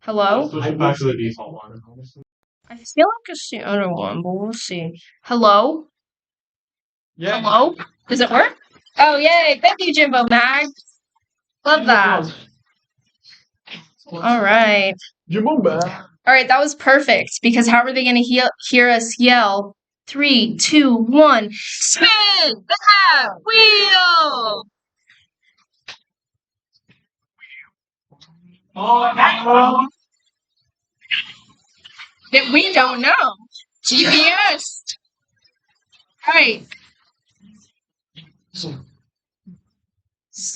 Hello? Switch it back to the default one. I feel like it's the other one, but we'll see. Hello? Yeah. Hello? Does it work? Oh, yay! Thank you, Jimbo Mag. Love that. All right. Jimbo Mag. All right, that was perfect because how are they going to hear us yell? 3, 2, 1. Spin that wheel! That we don't know. GPS. All right.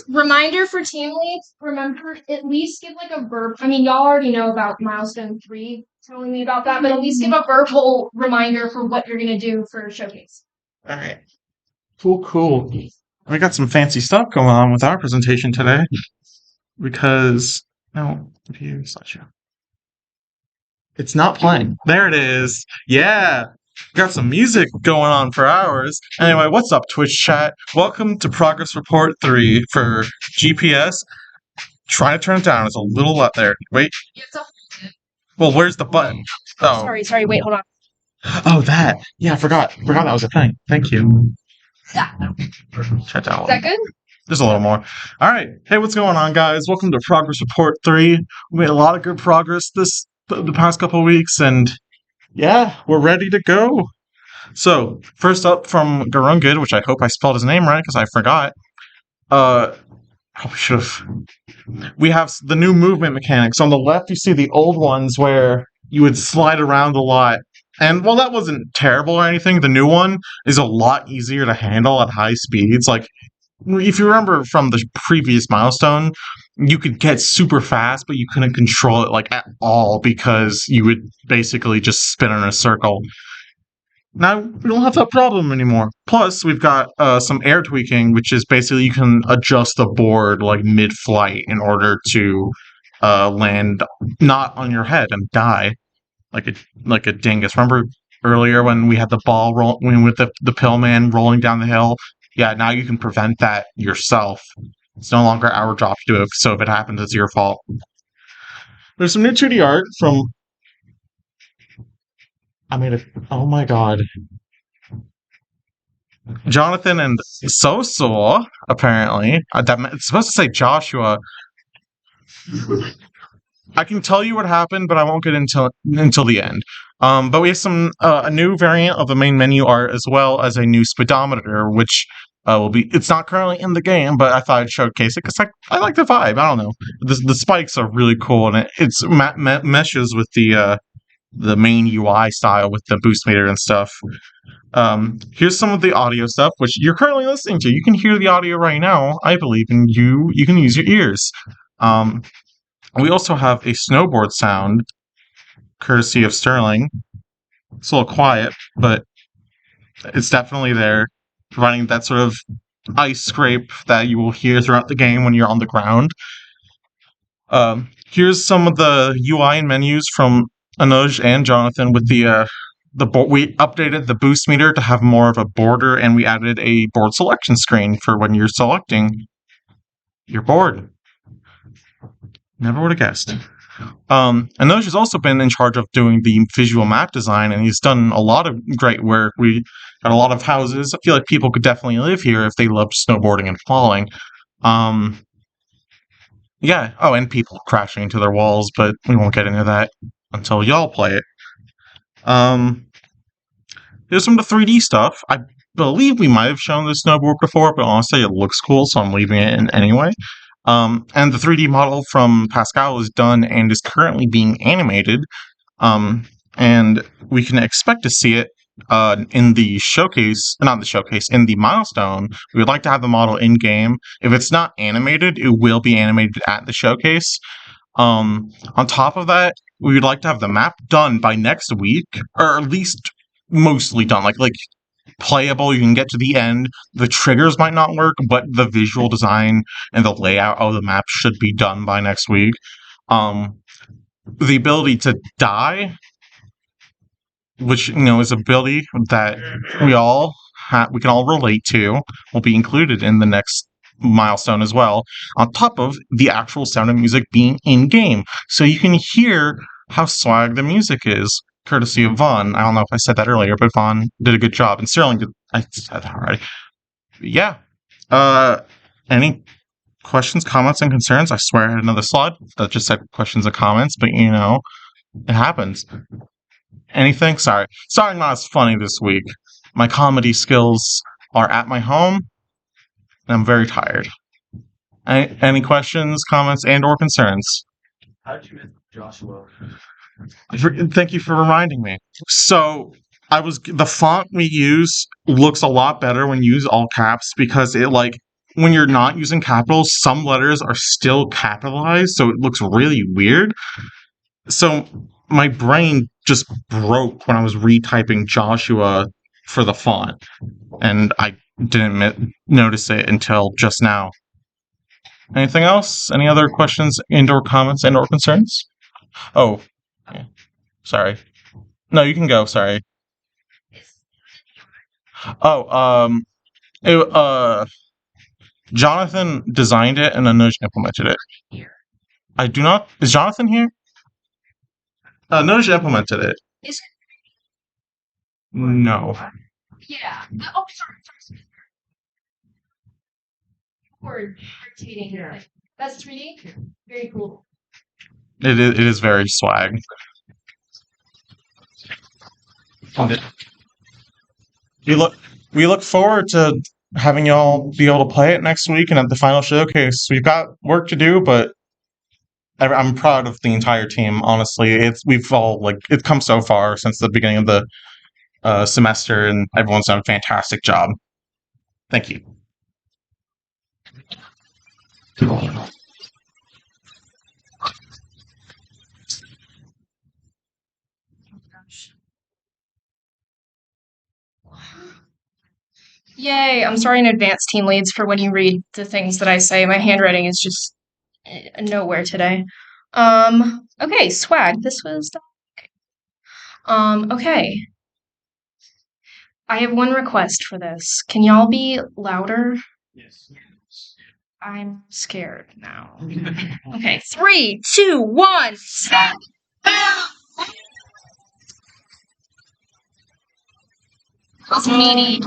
Reminder for team leads, remember, at least give like a verb. I mean, y'all already know about milestone 3 telling me about that, but at least give a verbal reminder for what you're going to do for showcase. All right. Cool. We got some fancy stuff going on with our presentation today because view slideshow. It's not playing. There it is. Yeah. Got some music going on for ours. Anyway, what's up, Twitch chat? Welcome to Progress Report 3 for GPS. Try to turn it down. It's a little up there. Wait. Well, where's the button? Oh. Sorry. Wait, hold on. Oh, that. Yeah, I forgot. That was a thing. Thank you. Yeah. Shut down. Is that good? Just a little more. All right. Hey, what's going on, guys? Welcome to Progress Report 3. We made a lot of good progress the past couple of weeks, and yeah, we're ready to go. So, first up from Garungid, which I hope I spelled his name right because I forgot. We have the new movement mechanics. On the left, you see the old ones where you would slide around a lot. And while that wasn't terrible or anything, the new one is a lot easier to handle at high speeds. Like, if you remember from the previous milestone, you could get super fast, but you couldn't control it like at all because you would basically just spin in a circle. Now we don't have that problem anymore. Plus, we've got some air tweaking, which is basically you can adjust the board like mid-flight in order to land not on your head and die like a dingus. Remember earlier when we had the ball with the Pillman rolling down the hill? Yeah, now you can prevent that yourself. It's no longer our job to do it, so if it happens, it's your fault. There's some new 2D art from... Oh my god. Jonathan and Soso, apparently. It's supposed to say Joshua. I can tell you what happened, but I won't get until the end. But we have a new variant of the main menu art as well as a new speedometer, which will be. It's not currently in the game, but I thought I'd showcase it because I like the vibe. I don't know. The spikes are really cool, and it's meshes with the main UI style with the boost meter and stuff. Here's some of the audio stuff, which you're currently listening to. You can hear the audio right now. I believe in you. You can use your ears. We also have a snowboard sound, courtesy of Sterling. It's a little quiet, but it's definitely there, providing that sort of ice scrape that you will hear throughout the game when you're on the ground. Here's some of the UI and menus from Anuj and Jonathan with the we updated the boost meter to have more of a border, and we added a board selection screen for when you're selecting your board. Never would have guessed. Anuj has also been in charge of doing the visual map design, and he's done a lot of great work. We got a lot of houses. I feel like people could definitely live here if they loved snowboarding and falling. Yeah. Oh, and people crashing into their walls, but we won't get into that until y'all play it. Here's some of the 3D stuff. I believe we might have shown the snowboard before, but honestly, it looks cool, so I'm leaving it in anyway. And the 3D model from Pascal is done and is currently being animated. And we can expect to see it in the showcase, not the showcase, in the milestone. We would like to have the model in-game. If it's not animated, it will be animated at the showcase. On top of that, we would like to have the map done by next week, or at least mostly done, like playable. You can get to the end. The triggers might not work, but the visual design and the layout of the map should be done by next week. The ability to die, which is an ability that we can all relate to, will be included in the next milestone as well, on top of the actual Sound of Music being in game. So you can hear how swag the music is, courtesy of Vaughn. I don't know if I said that earlier, but Vaughn did a good job. And Sterling did. I said that already. Yeah. Any questions, comments, and concerns? I swear I had another slide that just said questions and comments, but it happens. Anything? Sorry. Sorry, not as funny this week. My comedy skills are at my home, and I'm very tired. Any questions, comments, and/or concerns? How did you miss Joshua? Thank you for reminding me. So the font we use looks a lot better when you use all caps because when you're not using capitals, some letters are still capitalized, so it looks really weird. So my brain just broke when I was retyping Joshua for the font, and I didn't notice it until just now. Anything else? Any other questions and/or comments and/or concerns? Oh, yeah. Sorry. No, you can go. Sorry. Oh, Jonathan designed it and Anuj implemented it. I do not. Is Jonathan here? Anuj implemented it. Is it? No. Yeah. Sorry. Or rotating. That's 3D. Very cool. It is very swag. We look forward to having y'all be able to play it next week and at the final showcase. We've got work to do, but I'm proud of the entire team. Honestly, it's come so far since the beginning of the semester, and everyone's done a fantastic job. Thank you. Yay! I'm sorry in advance, team leads, for when you read the things that I say. My handwriting is just nowhere today. Okay, swag. This was okay. I have one request for this. Can y'all be louder? Yes. I'm scared now. Okay, 3, 2, 1. That's meaty.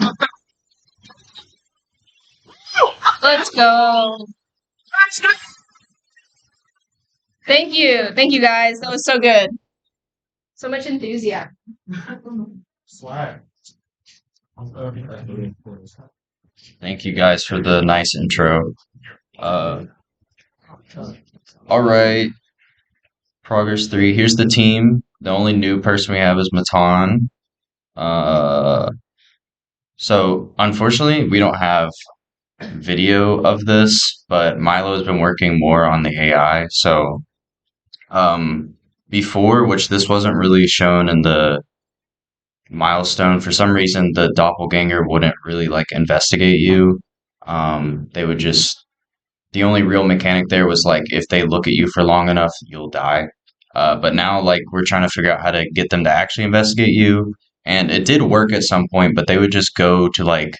Let's go. Thank you guys. That was so good. So much enthusiasm. Swag. Thank you guys for the nice intro. All right. Progress 3. Here's the team. The only new person we have is Matan. So unfortunately, we don't have video of this, but Milo has been working more on the AI. So before, which this wasn't really shown in the milestone, for some reason the doppelganger wouldn't really investigate you. They would just, the only real mechanic there was if they look at you for long enough, you'll die. But now we're trying to figure out how to get them to actually investigate you. And it did work at some point, but they would just go to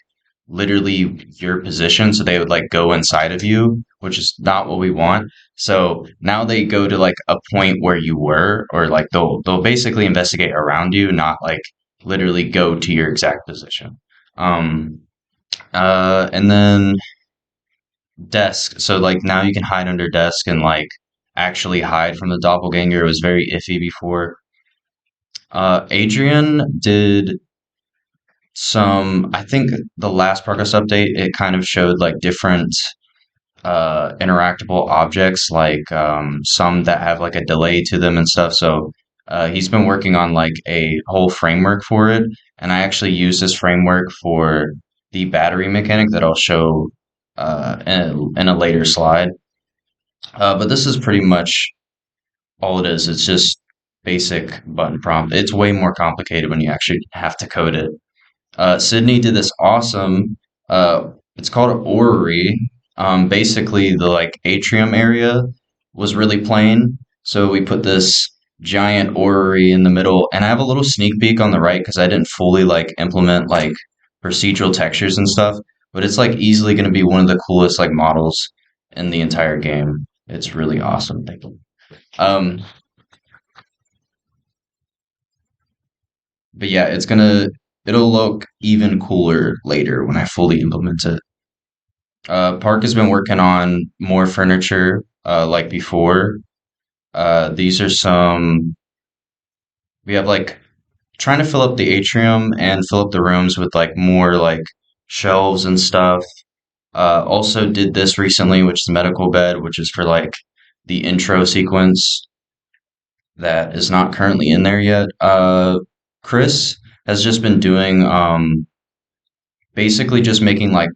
literally your position. So they would go inside of you, which is not what we want. So now they go to a point where you were, or they'll basically investigate around you, not literally go to your exact position. And then desk. So now you can hide under desk and actually hide from the doppelganger. It was very iffy before. Adrian did I think the last progress update, it kind of showed different interactable objects, some that have a delay to them and stuff. So he's been working on a whole framework for it, and I actually used this framework for the battery mechanic that I'll show in a later slide. But this is pretty much all it is. It's just basic button prompt. It's way more complicated when you actually have to code it. Sydney did this awesome, it's called Orrery. Basically the atrium area was really plain, so we put this giant orrery in the middle, and I have a little sneak peek on the right because I didn't fully implement procedural textures and stuff, but it's like easily going to be one of the coolest like models in the entire game. It's really awesome. Thank you. But yeah, it'll look even cooler later when I fully implement it. Park has been working on more furniture, like before. These are we have like trying to fill up the atrium and fill up the rooms with like more like shelves and stuff. Also did this recently, which is the medical bed, which is for like the intro sequence that is not currently in there yet. Chris has just been doing basically just making like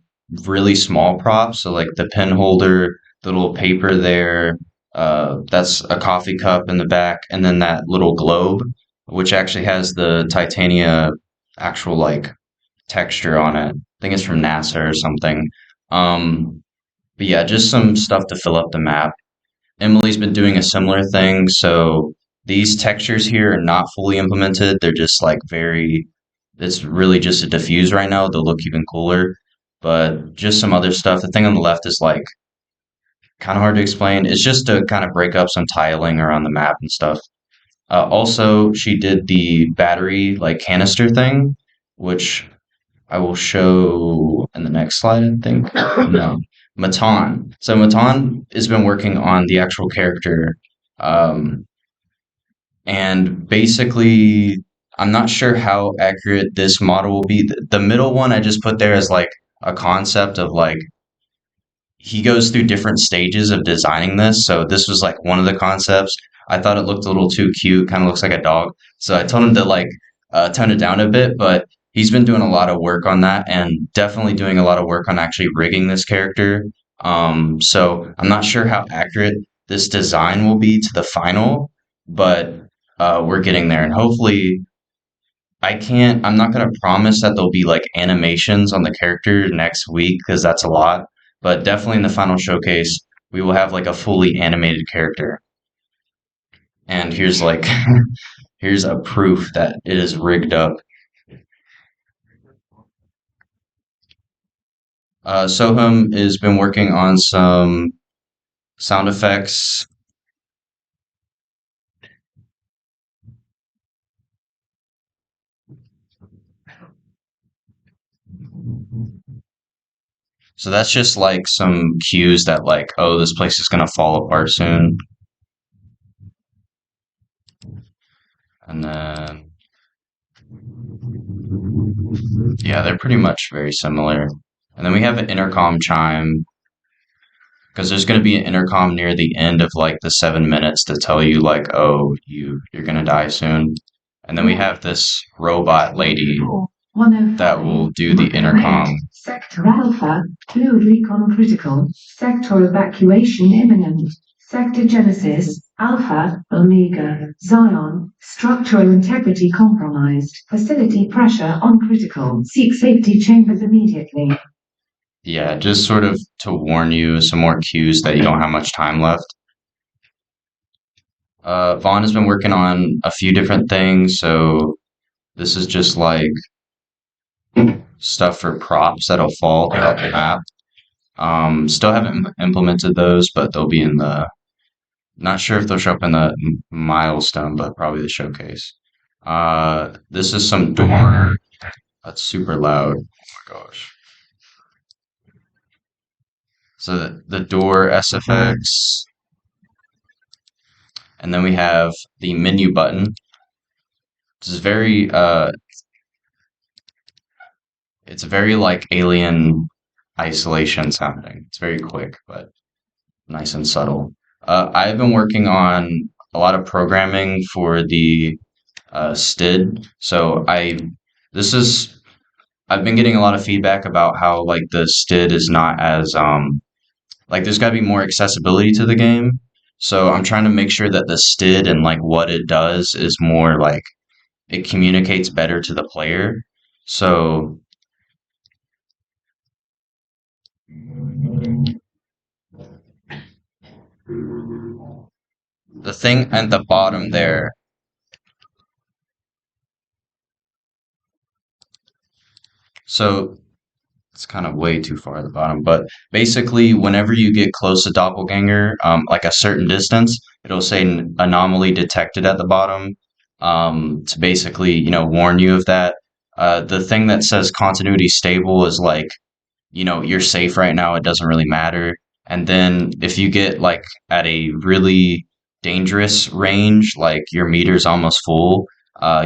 really small props. So like the pen holder, the little paper there, that's a coffee cup in the back, and then that little globe, which actually has the titania actual like texture on it. I think it's from NASA or something. But yeah, just some stuff to fill up the map. Emily's been doing a similar thing, so these textures here are not fully implemented. They're just like it's really just a diffuse right now. They'll look even cooler, but just some other stuff. The thing on the left is like kind of hard to explain. It's just to kind of break up some tiling around the map and stuff. Also, she did the battery like canister thing, which I will show in the next slide, I think. No. Matan. So Matan has been working on the actual character. Um, and basically, I'm not sure how accurate this model will be. The middle one I just put there as like a concept of like he goes through different stages of designing this. So this was like one of the concepts. I thought it looked a little too cute, kind of looks like a dog. So I told him to like tone it down a bit, but he's been doing a lot of work on that and definitely doing a lot of work on actually rigging this character. So I'm not sure how accurate this design will be to the final, but we're getting there, and hopefully I'm not going to promise that there'll be like animations on the character next week because that's a lot, but definitely in the final showcase, we will have like a fully animated character. And here's like, here's a proof that it is rigged up. Soham has been working on some sound effects. So that's just like some cues that like, oh, this place is gonna fall apart soon. And then, yeah, they're pretty much very similar. And then we have an intercom chime because there's going to be an intercom near the end of like the 7 minutes to tell you like, oh, you're going to die soon. And then we have this robot lady that will do the intercom. Sector Alpha, fluid recon critical. Sector evacuation imminent. Sector Genesis, Alpha, Omega, Zion, structural integrity compromised. Facility pressure on critical. Seek safety chambers immediately. Yeah, just sort of to warn you some more cues that you don't have much time left. Vaughn has been working on a few different things, so this is just like stuff for props that'll fall throughout the map. Still haven't implemented those, but they'll be in not sure if they'll show up in the milestone, but probably the showcase. This is some door that's super loud. Oh my gosh. So the door SFX, and then we have the menu button, which is it's very like alien isolation sounding. It's very quick, but nice and subtle. I've been working on a lot of programming for the STID. So I've been getting a lot of feedback about how like the STID is not as like there's got to be more accessibility to the game. So I'm trying to make sure that the STID and like what it does is more like it communicates better to the player. So the thing at the bottom there. So it's kind of way too far at the bottom. But basically, whenever you get close to doppelganger, like a certain distance, it'll say anomaly detected at the bottom, to basically, warn you of that. The thing that says continuity stable is like, you're safe right now. It doesn't really matter. And then if you get like at a really dangerous range, like your meter's almost full,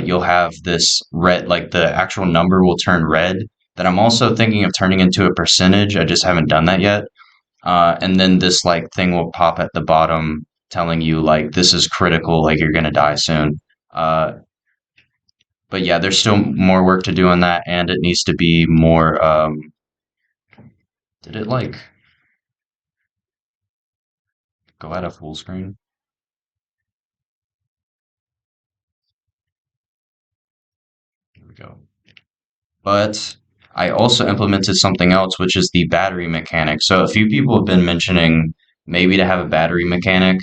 you'll have this red, like the actual number will turn red. That I'm also thinking of turning into a percentage. I just haven't done that yet. And then this like thing will pop at the bottom telling you like this is critical, like you're gonna die soon. Uh, but yeah, there's still more work to do on that, and it needs to be more. Did it like go out of full screen? Here we go. But I also implemented something else, which is the battery mechanic. So a few people have been mentioning maybe to have a battery mechanic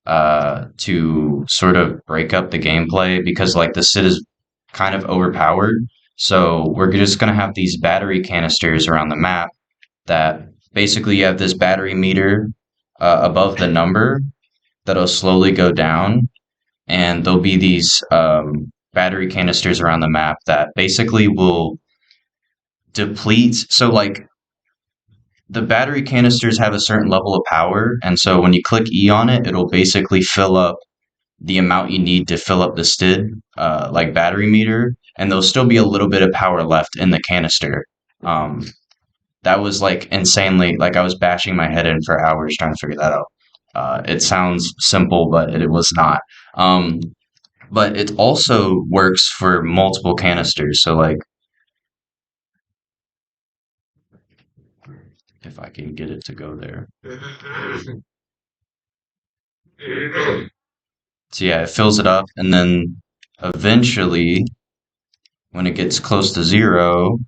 to sort of break up the gameplay because like the Sid is kind of overpowered. So we're just gonna have these battery canisters around the map that basically you have this battery meter above the number that'll slowly go down, and there'll be these battery canisters around the map that basically will deplete. So like the battery canisters have a certain level of power, and so when you click E on it, it'll basically fill up the amount you need to fill up the STID like battery meter, and there'll still be a little bit of power left in the canister. Um, that was like insanely like I was bashing my head in for hours trying to figure that out. It sounds simple, but it was not. Um, but it also works for multiple canisters. So like if I can get it to go there. So yeah, it fills it up, and then eventually, when it gets close to zero,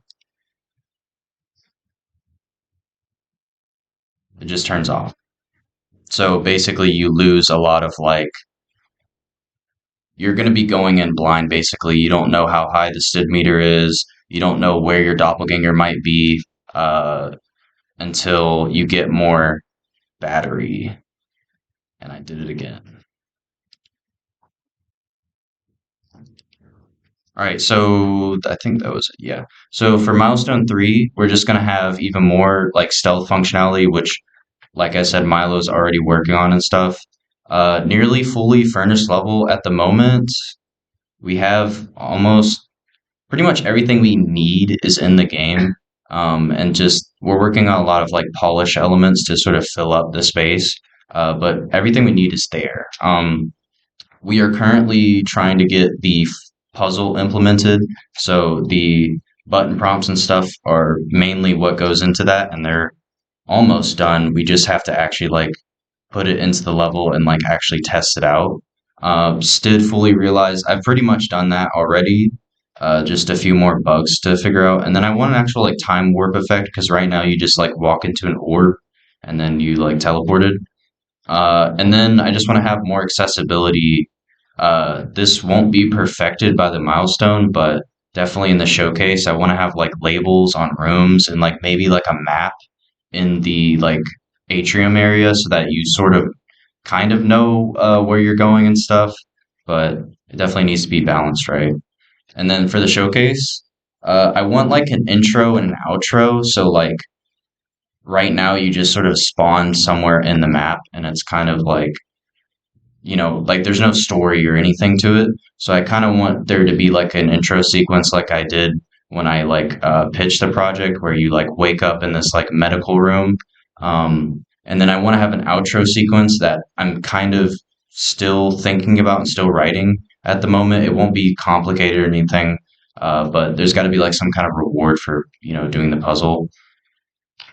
it just turns off. So basically, you lose a lot of like, you're going to be going in blind basically. You don't know how high the STID meter is, you don't know where your doppelganger might be until you get more battery. And I did it again. All right, so I think that was it. Yeah. So for milestone 3, we're just gonna have even more like stealth functionality, which, like I said, Milo's already working on and stuff. Nearly fully furnished level at the moment. We have almost pretty much everything we need is in the game, and just we're working on a lot of like polish elements to sort of fill up the space. But everything we need is there. We are currently trying to get the puzzle implemented. So the button prompts and stuff are mainly what goes into that, and they're almost done. We just have to actually like put it into the level and like actually test it out. STID fully realized I've pretty much done that already. Just a few more bugs to figure out, and then I want an actual like time warp effect because right now you just like walk into an orb and then you like teleported. And then I just want to have more accessibility. This won't be perfected by the milestone, but definitely in the showcase, I want to have like labels on rooms and like maybe like a map in the like atrium area so that you sort of kind of know where you're going and stuff. But it definitely needs to be balanced, right? And then for the showcase, I want like an intro and an outro. So like right now you just sort of spawn somewhere in the map and it's kind of like like there's no story or anything to it. So I kind of want there to be like an intro sequence like I did when I like pitched the project where you like wake up in this like medical room. And then I want to have an outro sequence that I'm kind of still thinking about and still writing at the moment. It won't be complicated or anything, but there's got to be like some kind of reward for doing the puzzle.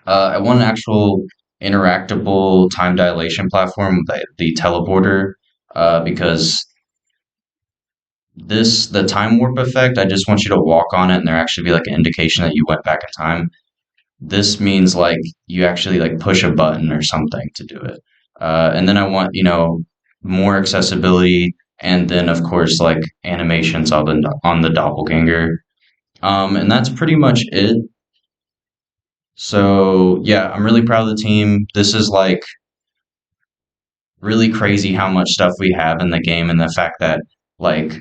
I want an actual interactable time dilation platform, the teleporter, because the time warp effect, I just want you to walk on it and there actually be like an indication that you went back in time. This means like you actually like push a button or something to do it. And then I want, more accessibility, and then of course like animations on the doppelganger. And that's pretty much it. So yeah, I'm really proud of the team. This is like really crazy how much stuff we have in the game, and the fact that like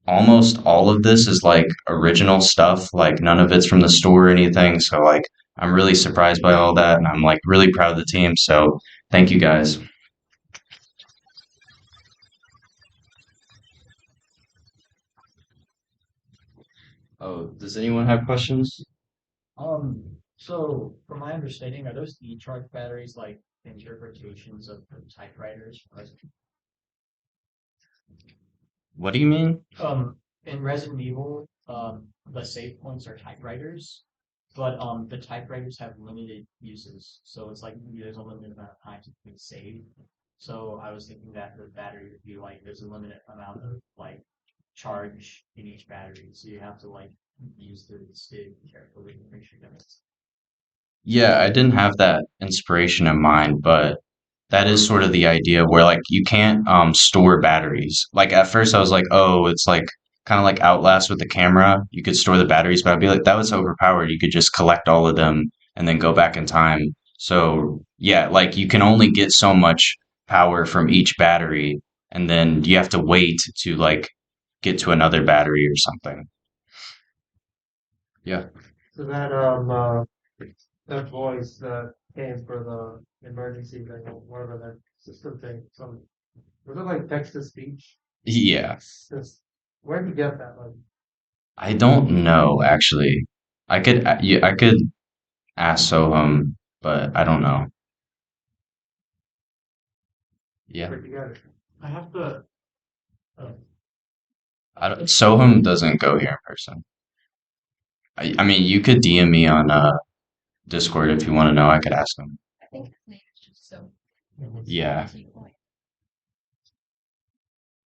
almost all of this is like original stuff. Like none of it's from the store or anything. So like I'm really surprised by all that, and I'm like really proud of the team. So thank you guys. Oh, does anyone have questions? So from my understanding, are those E-charge batteries like interpretations of the typewriters? What do you mean? In Resident Evil, the save points are typewriters, but the typewriters have limited uses. So it's like there's a limited amount of times it can be saved. So I was thinking that the battery would be like there's a limited amount of like charge in each battery, so you have to like use the stick carefully to make sure that it's Yeah, I didn't have that inspiration in mind, but that is sort of the idea where like you can't store batteries. Like at first I was like, oh, it's like kind of like Outlast with the camera. You could store the batteries, but I'd be like, that was overpowered. You could just collect all of them and then go back in time. So yeah, like you can only get so much power from each battery, and then you have to wait to like get to another battery or something. Yeah. So that voice that came for the emergency thing or whatever that system thing, was it like text to speech? Yeah. Just where'd you get that? Like, I don't know actually. Yeah, I could ask Soham, but I don't know. Yeah. where'd you get it? I have to. Uh, Soham doesn't go here in person. I mean, you could DM me on Discord if you want to know. I could ask him. I think his name is just so. Yeah.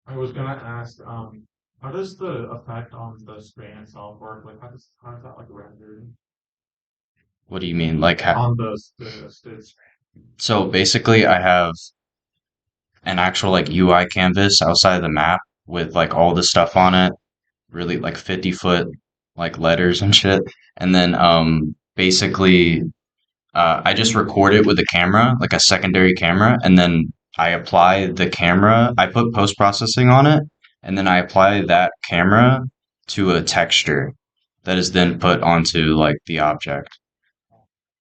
I was gonna ask, how does the effect on the screen itself work? Like, how does that like render What do you mean? Like how? on the screen? So basically, I have an actual like UI canvas outside of the map with like all the stuff on it, really like 50-foot like letters and shit. And then basically I just record it with a camera, like a secondary camera, and then I apply the camera, I put post processing on it, and then I apply that camera to a texture that is then put onto like the object.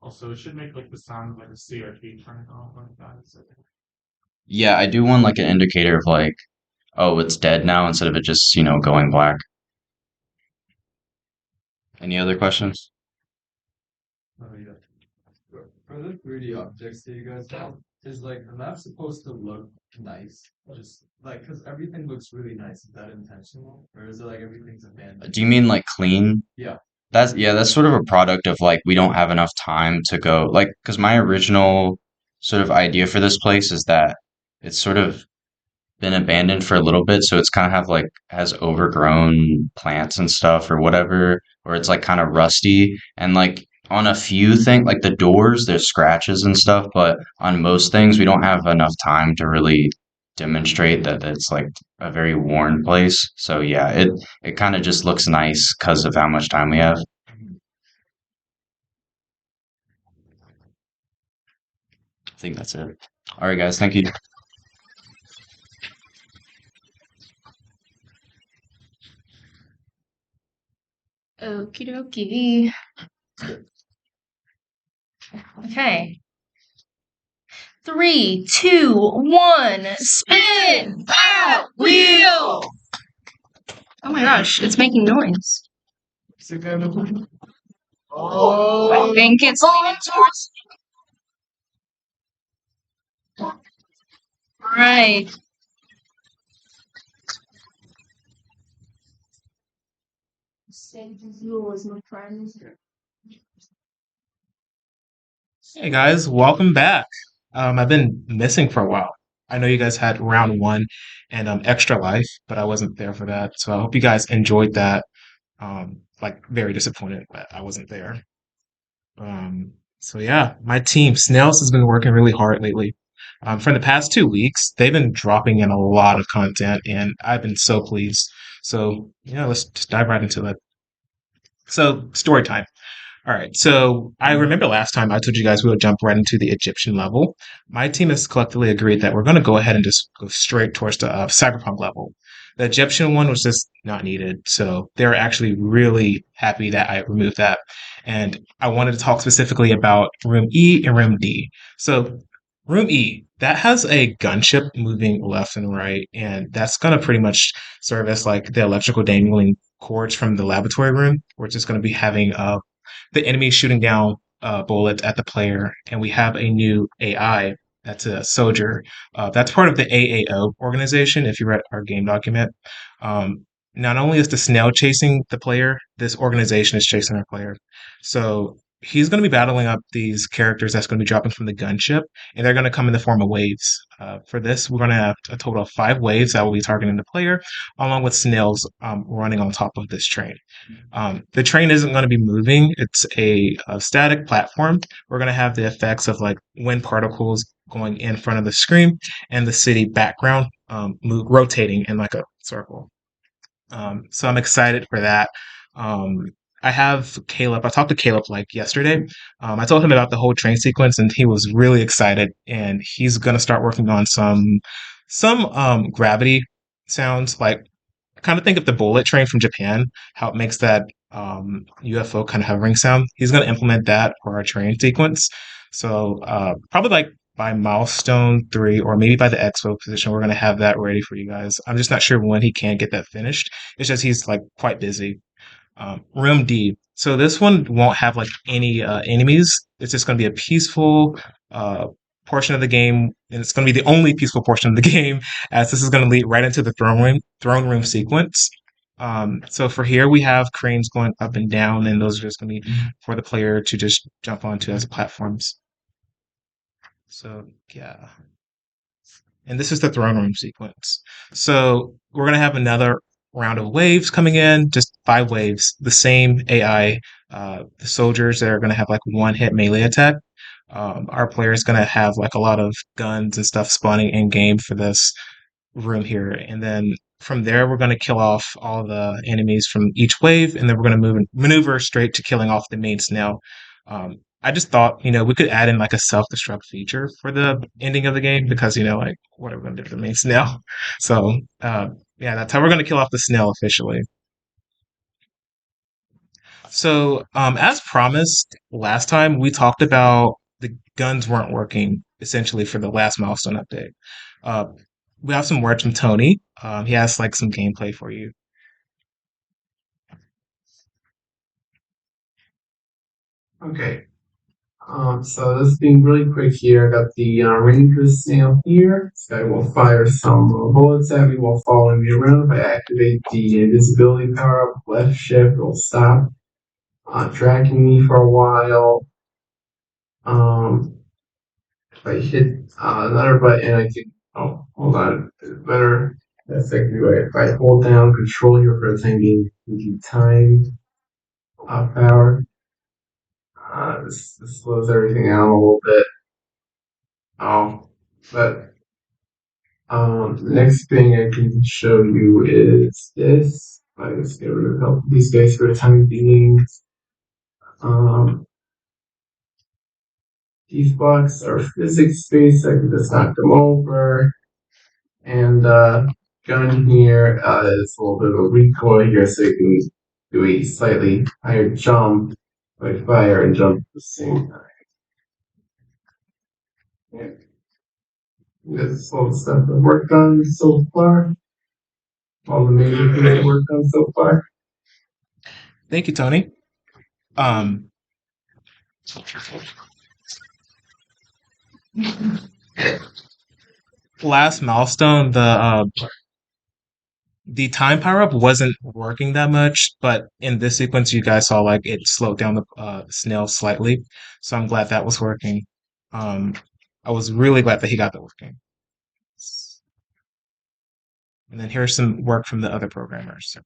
Also, it should make like the sound of like a CRT turning off like that. Yeah, I do want like an indicator of like, oh, it's dead now instead of it just, going black. Any other questions? Oh, yeah. For the 3D objects that you guys have, is like the map supposed to look nice? Just like, because everything looks really nice. Is that intentional? Or is it like everything's abandoned? Do you mean like clean? Yeah. That's sort of a product of like we don't have enough time to go like because my original sort of idea for this place is that it's sort of been abandoned for a little bit, so it's kind of have like has overgrown plants and stuff or whatever, or it's like kind of rusty and like on a few things like the doors there's scratches and stuff, but on most things we don't have enough time to really demonstrate that it's like a very worn place. So yeah, it kind of just looks nice because of how much time we have. I think that's it. All right, guys, thank you. Okie dokie. Okay. 3, 2, 1, spin! Out! Wheel! Oh my gosh, it's making noise. Oh, I think it's leaning towards. Right. Sage Azul is my friend. Hey guys, welcome back. I've been missing for a while. I know you guys had round one and Extra Life, but I wasn't there for that. So I hope you guys enjoyed that. Like very disappointed that I wasn't there. So yeah, my team, Snails, has been working really hard lately. For the past 2 weeks, they've been dropping in a lot of content, and I've been so pleased. So yeah, let's just dive right into it. So story time. All right, so I remember last time I told you guys we would jump right into the Egyptian level. My team has collectively agreed that we're going to go ahead and just go straight towards the Cyberpunk level. The Egyptian one was just not needed, so they're actually really happy that I removed that. And I wanted to talk specifically about Room E and Room D. So, Room E, that has a gunship moving left and right, and that's going to pretty much serve as like the electrical dangling cords from the laboratory room. We're just going to be having the enemy shooting down bullets at the player, and we have a new AI that's a soldier. That's part of the AAO organization. If you read our game document, not only is the snail chasing the player, this organization is chasing our player. So he's going to be battling up these characters that's going to be dropping from the gunship, and they're going to come in the form of waves. For this, we're going to have a total of 5 waves that will be targeting the player, along with snails running on top of this train. The train isn't going to be moving. It's a static platform. We're going to have the effects of like wind particles going in front of the screen and the city background rotating in like a circle. So I'm excited for that. Um, I have Caleb. I talked to Caleb like yesterday. I told him about the whole train sequence, and he was really excited. And he's gonna start working on some gravity sounds, like kind of think of the bullet train from Japan, how it makes that UFO kind of hovering sound. He's going to implement that for our train sequence. So probably like by milestone 3 or maybe by the expo position, we're going to have that ready for you guys. I'm just not sure when he can get that finished. It's just he's like quite busy. Room D. So this one won't have like any enemies. It's just going to be a peaceful uh, portion of the game, and it's going to be the only peaceful portion of the game, as this is going to lead right into the throne room sequence. So for here we have cranes going up and down, and those are just going to be for the player to just jump onto as platforms. So yeah, and this is the throne room sequence. So we're gonna have another round of waves coming in, just 5 waves, the same AI. The soldiers that are gonna have like one hit melee attack. Our player is gonna have like a lot of guns and stuff spawning in game for this room here, and then from there we're gonna kill off all the enemies from each wave, and then we're gonna maneuver straight to killing off the main snail. I just thought, we could add in like a self-destruct feature for the ending of the game because, like, what are we going to do to the main snail? So, yeah, that's how we're going to kill off the snail officially. So, as promised last time, we talked about the guns weren't working essentially for the last milestone update. Uh, we have some words from Tony. He has like some gameplay for you. Okay. So this being really quick here, I got the Ranger snail here. This guy will fire some bullets at me while following me around. If I activate the invisibility power up, left shift, will stop tracking me for a while. If I hit another button, I can. Oh, hold on. It's better. That's second way. If I hold down control here for the time being, we can time power. This slows everything down a little bit. Oh, but the next thing I can show you is this. I just get rid of help these guys for the time being. Um, these blocks are physics based. I can just knock them over. And gun here is a little bit of a recoil here, so you can do a slightly higher jump, like fire and jump at the same time. Yeah. This is all the stuff I've worked on so far. All the major things I've worked on so far. Thank you, Tony. Last milestone, the time power up wasn't working that much, but in this sequence, you guys saw like it slowed down the snail slightly. So I'm glad that was working. Um, I was really glad that he got that working. And then here's some work from the other programmers.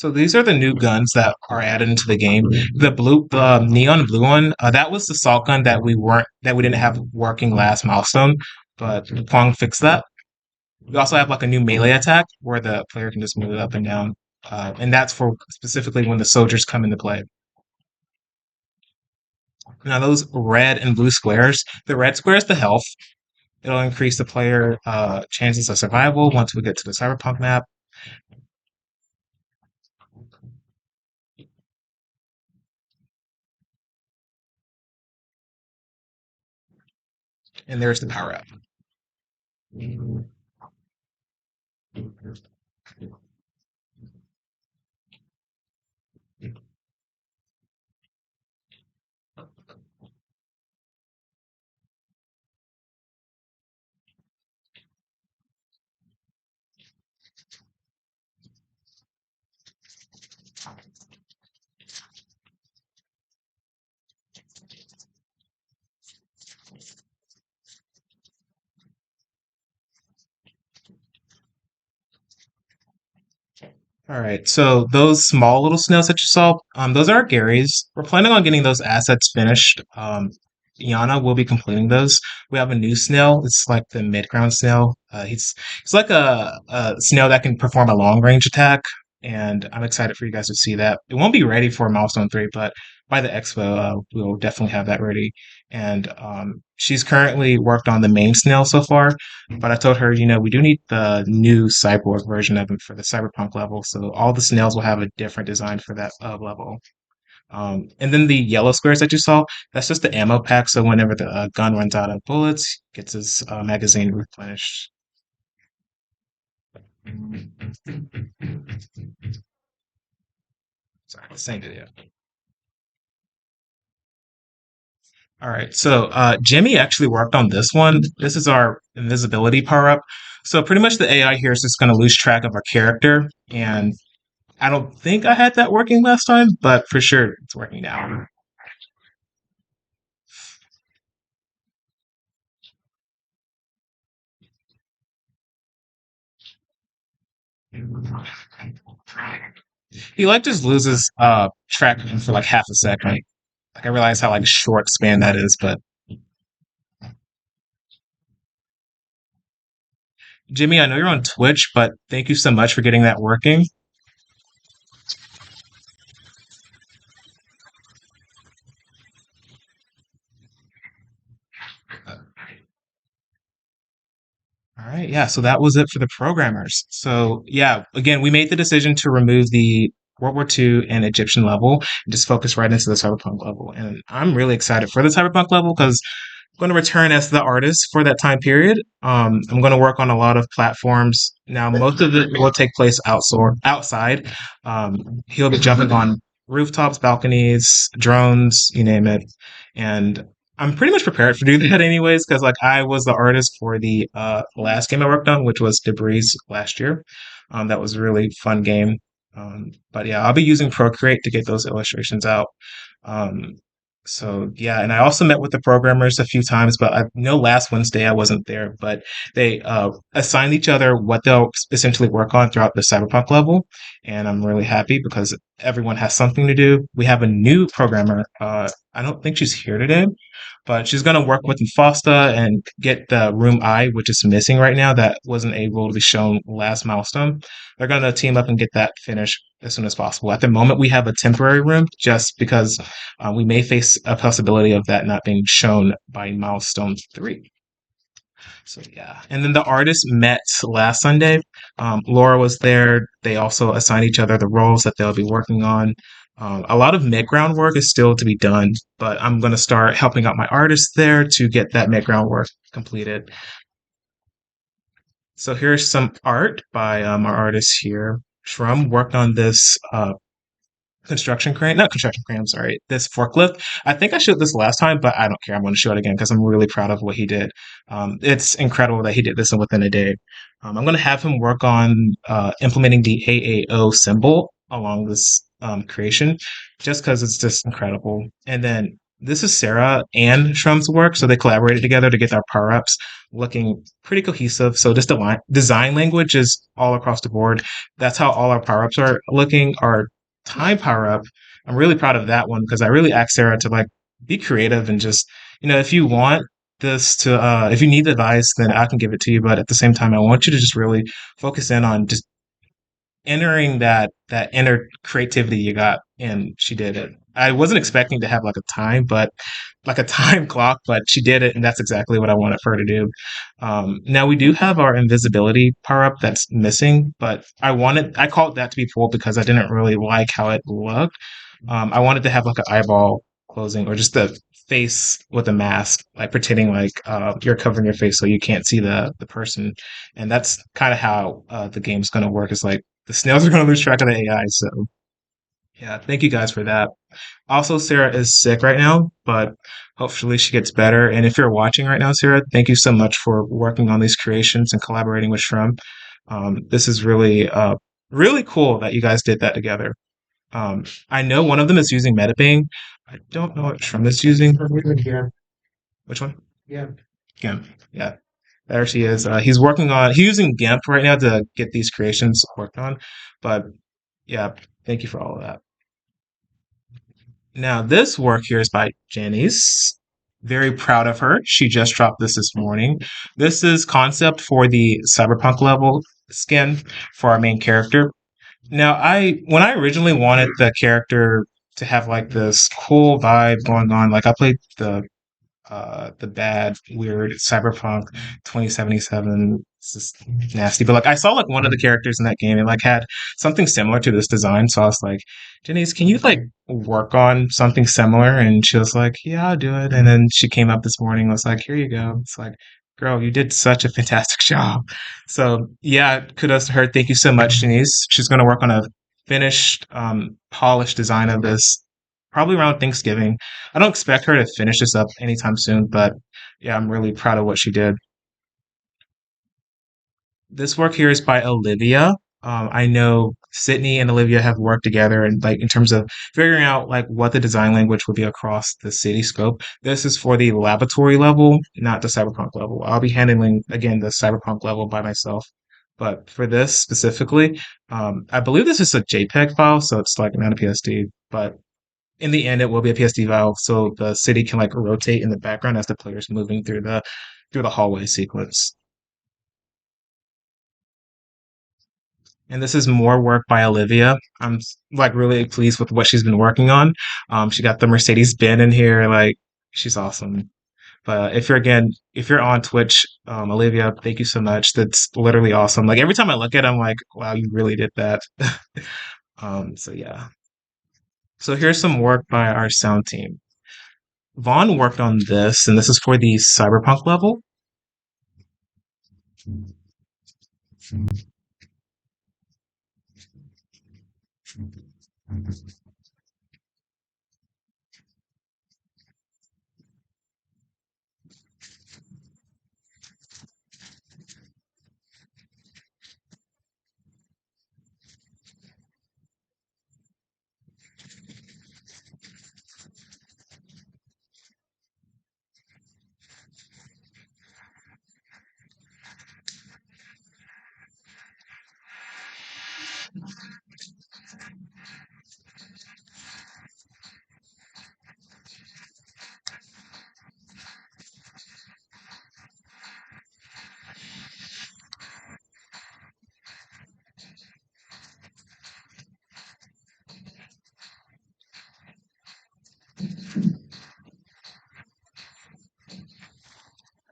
So these are the new guns that are added into the game. The neon blue one, that was the salt gun that we didn't have working last milestone, but Pong fixed that. We also have like a new melee attack where the player can just move it up and down, and that's for specifically when the soldiers come into play. Now those red and blue squares, the red square is the health. It'll increase the player chances of survival once we get to the cyberpunk map. And there's the power up. All right, so those small little snails that you saw, those are Gary's. We're planning on getting those assets finished. Iana will be completing those. We have a new snail. It's like the mid-ground snail. He's like a snail that can perform a long-range attack, and I'm excited for you guys to see that. It won't be ready for Milestone 3, but by the expo, we'll definitely have that ready. And she's currently worked on the main snail so far, but I told her, we do need the new cyborg version of him for the cyberpunk level, so all the snails will have a different design for that level. And then the yellow squares that you saw, that's just the ammo pack, so whenever the gun runs out of bullets, gets his magazine replenished. Sorry, same video. All right, so Jimmy actually worked on this one. This is our invisibility power up. So pretty much the AI here is just going to lose track of our character, and I don't think I had that working last time, but for sure it's working now. He like just loses track of him for like half a second. Like I realize how like short span that is, but Jimmy, I know you're on Twitch, but thank you so much for getting that working. All right, yeah, so that was it for the programmers. So, yeah, again, we made the decision to remove the World War II and Egyptian level and just focus right into the cyberpunk level. And I'm really excited for the cyberpunk level because I'm going to return as the artist for that time period. I'm going to work on a lot of platforms. Now, most of it will take place outside. He'll be jumping on rooftops, balconies, drones, you name it. And I'm pretty much prepared for doing that anyways, because like I was the artist for the last game I worked on, which was Debris last year. That was a really fun game. But yeah, I'll be using Procreate to get those illustrations out. Um, so yeah, and I also met with the programmers a few times, but I know last Wednesday I wasn't there, but they assigned each other what they'll essentially work on throughout the cyberpunk level, and I'm really happy because everyone has something to do. We have a new programmer. I don't think she's here today, but she's going to work with Fosta and get the room I, which is missing right now, that wasn't able to be shown last milestone. They're going to team up and get that finished as soon as possible. At the moment, we have a temporary room just because we may face a possibility of that not being shown by milestone 3. So yeah, and then the artists met last Sunday. Laura was there. They also assigned each other the roles that they'll be working on. A lot of mid-ground work is still to be done, but I'm going to start helping out my artists there to get that mid-ground work completed. So here's some art by our artists here. Shrum worked on this construction crane, not construction crane, I'm sorry, this forklift. I think I showed this last time, but I don't care. I'm going to show it again because I'm really proud of what he did. It's incredible that he did this within a day. I'm going to have him work on implementing the AAO symbol along this creation just because it's just incredible. And then This is Sarah and Shrum's work, so they collaborated together to get our power ups looking pretty cohesive. So this design language is all across the board. That's how all our power ups are looking. Our time power up, I'm really proud of that one because I really asked Sarah to like be creative and just, if you want this to, if you need advice, then I can give it to you. But at the same time, I want you to just really focus in on just entering that inner creativity you got, and she did it. I wasn't expecting to have like a time, but like a time clock, but she did it, and that's exactly what I wanted for her to do. Now we do have our invisibility power up that's missing, but I called that to be pulled because I didn't really like how it looked. I wanted to have like an eyeball closing or just the face with a mask, like pretending like you're covering your face so you can't see the person. And that's kind of how the game's going to work. Is like the snails are going to lose track of the AI. So yeah, thank you guys for that. Also, Sarah is sick right now, but hopefully she gets better. And if you're watching right now, Sarah, thank you so much for working on these creations and collaborating with Shrimp. This is really cool that you guys did that together. I know one of them is using Metabang. I don't know what Shrimp is using. Which one? Yeah. GIMP. Yeah. There she is. He's using GIMP right now to get these creations worked on. But yeah, thank you for all of that. Now, this work here is by Janice. Very proud of her. She just dropped this morning. This is concept for the Cyberpunk level skin for our main character. Now, when I originally wanted the character to have like this cool vibe going on, like I played the bad, weird Cyberpunk 2077. It's just nasty. But like I saw like one of the characters in that game and like had something similar to this design. So I was like, Janice, can you like work on something similar? And she was like, yeah, I'll do it. And then she came up this morning and was like, here you go. It's like, girl, you did such a fantastic job. So yeah, kudos to her. Thank you so much, Janice. She's gonna work on a finished, polished design of this probably around Thanksgiving. I don't expect her to finish this up anytime soon, but yeah, I'm really proud of what she did. This work here is by Olivia. I know Sydney and Olivia have worked together and like in terms of figuring out like what the design language would be across the city scope. This is for the laboratory level, not the cyberpunk level. I'll be handling again the cyberpunk level by myself. But for this specifically, I believe this is a JPEG file, so it's like not a PSD. But in the end, it will be a PSD file, so the city can like rotate in the background as the player's moving through the hallway sequence. And this is more work by Olivia. I'm like really pleased with what she's been working on. She got the Mercedes Benz in here, like she's awesome. But if you're on Twitch, Olivia, thank you so much. That's literally awesome. Like every time I look at it, I'm like, wow, you really did that. So yeah. So here's some work by our sound team. Vaughn worked on this, and this is for the cyberpunk level.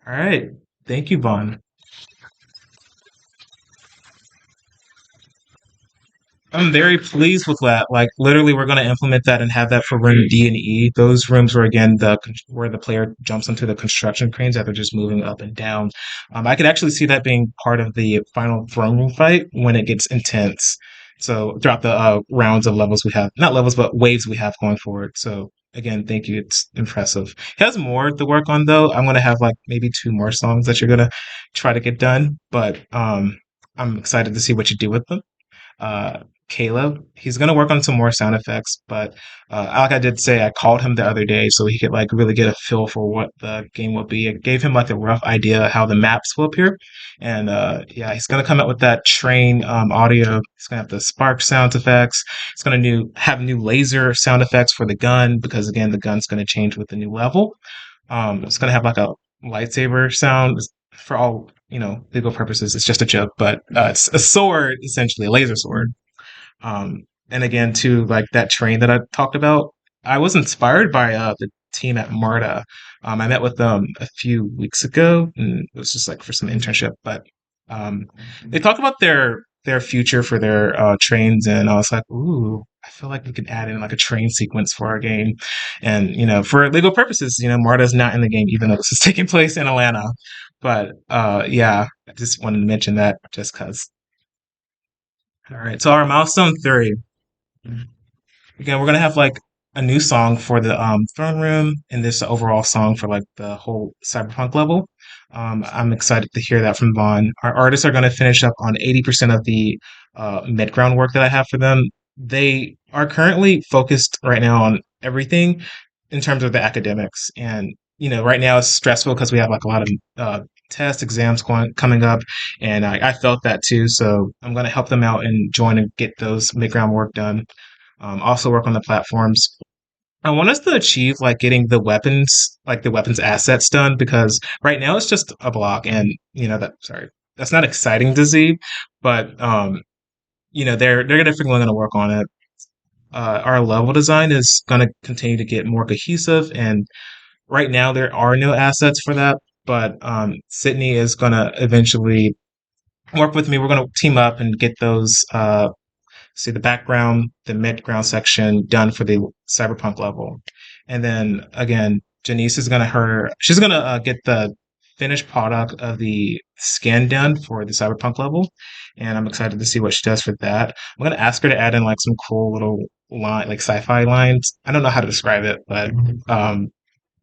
All right. Thank you, Vaughn. I'm very pleased with that. Like literally, we're going to implement that and have that for room D and E. Those rooms where again where the player jumps onto the construction cranes that they're just moving up and down. I could actually see that being part of the final throne room fight when it gets intense. So throughout the rounds of levels we have, not levels but waves we have going forward. So again, thank you. It's impressive. He has more to work on though. I'm gonna have like maybe two more songs that you're gonna try to get done, but I'm excited to see what you do with them. Uh, Caleb. He's gonna work on some more sound effects, but like I did say, I called him the other day so he could like really get a feel for what the game will be. It gave him like a rough idea how the maps will appear, and yeah, he's gonna come out with that train audio. He's gonna have the spark sound effects. It's gonna have new laser sound effects for the gun because again, the gun's gonna change with the new level. It's gonna have like a lightsaber sound for all legal purposes. It's just a joke, but it's a sword essentially, a laser sword. And again, too, like that train that I talked about, I was inspired by the team at MARTA. I met with them a few weeks ago, and it was just like for some internship. But they talk about their future for their trains, and I was like, ooh, I feel like we could add in like a train sequence for our game. And for legal purposes, MARTA's not in the game, even though this is taking place in Atlanta. But yeah, I just wanted to mention that just because. All right, so our milestone 3. Again, we're gonna have like a new song for the throne room, and this overall song for like the whole cyberpunk level. I'm excited to hear that from Vaughn. Our artists are gonna finish up on 80% of the mid ground work that I have for them. They are currently focused right now on everything in terms of the academics, and right now it's stressful because we have like a lot of test exams coming up, and I felt that too. So I'm going to help them out and join and get those mid-ground work done. Also work on the platforms. I want us to achieve like getting the weapons assets done because right now it's just a block, and that's not exciting to see, but they're definitely going to work on it. Our level design is going to continue to get more cohesive, and right now there are no assets for that, but Sydney is going to eventually work with me. We're going to team up and get those, the background, the mid-ground section done for the cyberpunk level. And then again, Janice is going to she's going to get the finished product of the skin done for the cyberpunk level. And I'm excited to see what she does for that. I'm going to ask her to add in like some cool little like sci-fi lines. I don't know how to describe it, but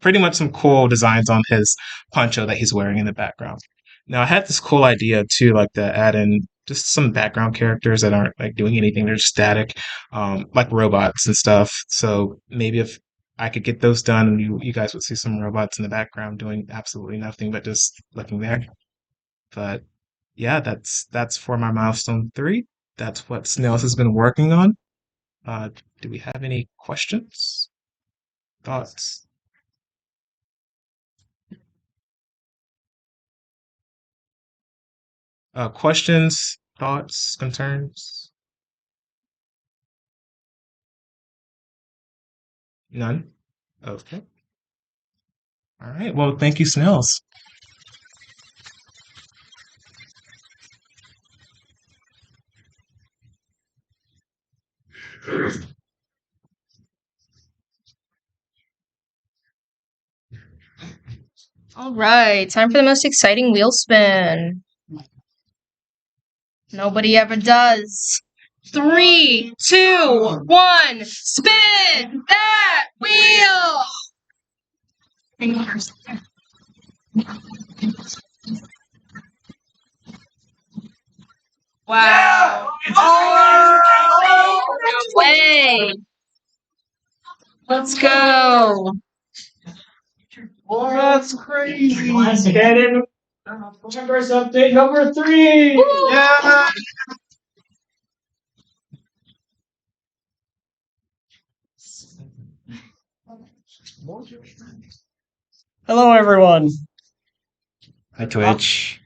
pretty much some cool designs on his poncho that he's wearing in the background. Now, I had this cool idea too, like to add in just some background characters that aren't like doing anything; they're just static, like robots and stuff. So maybe if I could get those done, and you guys would see some robots in the background doing absolutely nothing but just looking there. But yeah, that's for my milestone 3. That's what Snails has been working on. Do we have any questions, thoughts? Questions, thoughts, concerns? None? Okay. All right. Well, thank you, Snails. All right, time for the most exciting wheel spin. Nobody ever does. 3, 2, 1, spin that wheel! Wow. Oh, no way. Let's go. Oh, that's crazy. Cannon. Members update number 3. Woo! Yeah. Hello, everyone. Hi, Twitch